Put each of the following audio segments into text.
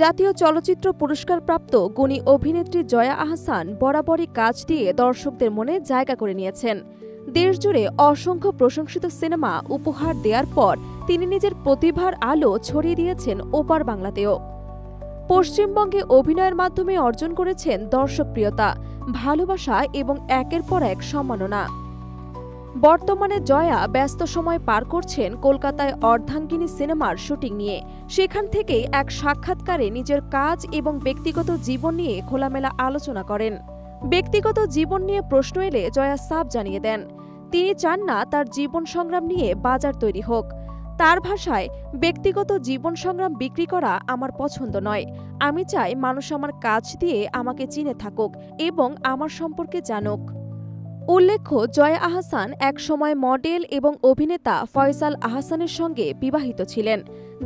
জাতীয় চলচ্চিত্র পুরস্কারপ্রাপ্ত গুণী অভিনেত্রী জয়া আহসান বরাবরই কাজ দিয়ে দর্শকদের মনে জায়গা করে নিয়েছেন। দেশজুড়ে অসংখ্য প্রশংসিত সিনেমা উপহার দেওয়ার পর তিনি নিজের প্রতিভার আলো ছড়িয়ে দিয়েছেন ওপার বাংলাতেও। পশ্চিমবঙ্গে অভিনয়ের মাধ্যমে অর্জন করেছেন দর্শকপ্রিয়তা, ভালোবাসা এবং একের পর এক সম্মাননা। বর্তমানে জয়া ব্যস্ত সময় পার করছেন কলকাতায় অর্ধাঙ্গিনী সিনেমার শুটিং নিয়ে। সেখান থেকেই এক সাক্ষাৎকারে নিজের কাজ এবং ব্যক্তিগত জীবন নিয়ে খোলামেলা আলোচনা করেন। ব্যক্তিগত জীবন নিয়ে প্রশ্ন এলে জয়া সাফ জানিয়ে দেন, তিনি চান না তার জীবন সংগ্রাম নিয়ে বাজার তৈরি হোক। তার ভাষায়, ব্যক্তিগত জীবন সংগ্রাম বিক্রি করা আমার পছন্দ নয়। আমি চাই মানুষ আমার কাজ দিয়ে আমাকে চিনে থাকুক এবং আমার সম্পর্কে জানুক। উল্লেখ্য, জয়া আহসান একসময় মডেল এবং অভিনেতা ফয়সাল আহসানের সঙ্গে বিবাহিত ছিলেন।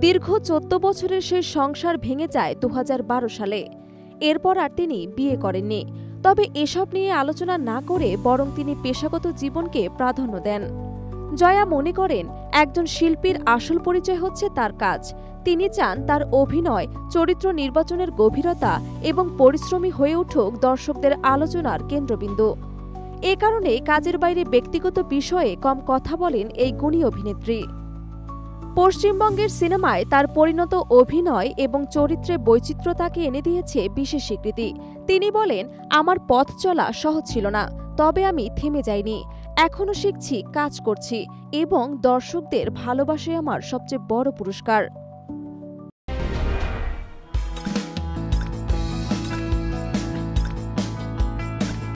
দীর্ঘ 14 বছরের সেই সংসার ভেঙে যায় 2012 সালে। এরপর আর তিনি বিয়ে করেননি। তবে এসব নিয়ে আলোচনা না করে বরং তিনি পেশাগত জীবনকে প্রাধান্য দেন। জয়া মনে করেন, একজন শিল্পীর আসল পরিচয় হচ্ছে তার কাজ। তিনি চান তার অভিনয়, চরিত্র নির্বাচনের গভীরতা এবং পরিশ্রমী হয়ে উঠুক দর্শকদের আলোচনার কেন্দ্রবিন্দু। এ কারণে কাজের বাইরে ব্যক্তিগত বিষয়ে কম কথা বলেন এই গুণী অভিনেত্রী। পশ্চিমবঙ্গের সিনেমায় তার পরিণত অভিনয় এবং চরিত্রে বৈচিত্র্য তাকে এনে দিয়েছে বিশেষ স্বীকৃতি। তিনি বলেন, আমার পথ চলা সহজ ছিল না, তবে আমি থেমে যাইনি। এখনো শিখছি, কাজ করছি এবং দর্শকদের ভালোবাসাই আমার সবচেয়ে বড় পুরস্কার।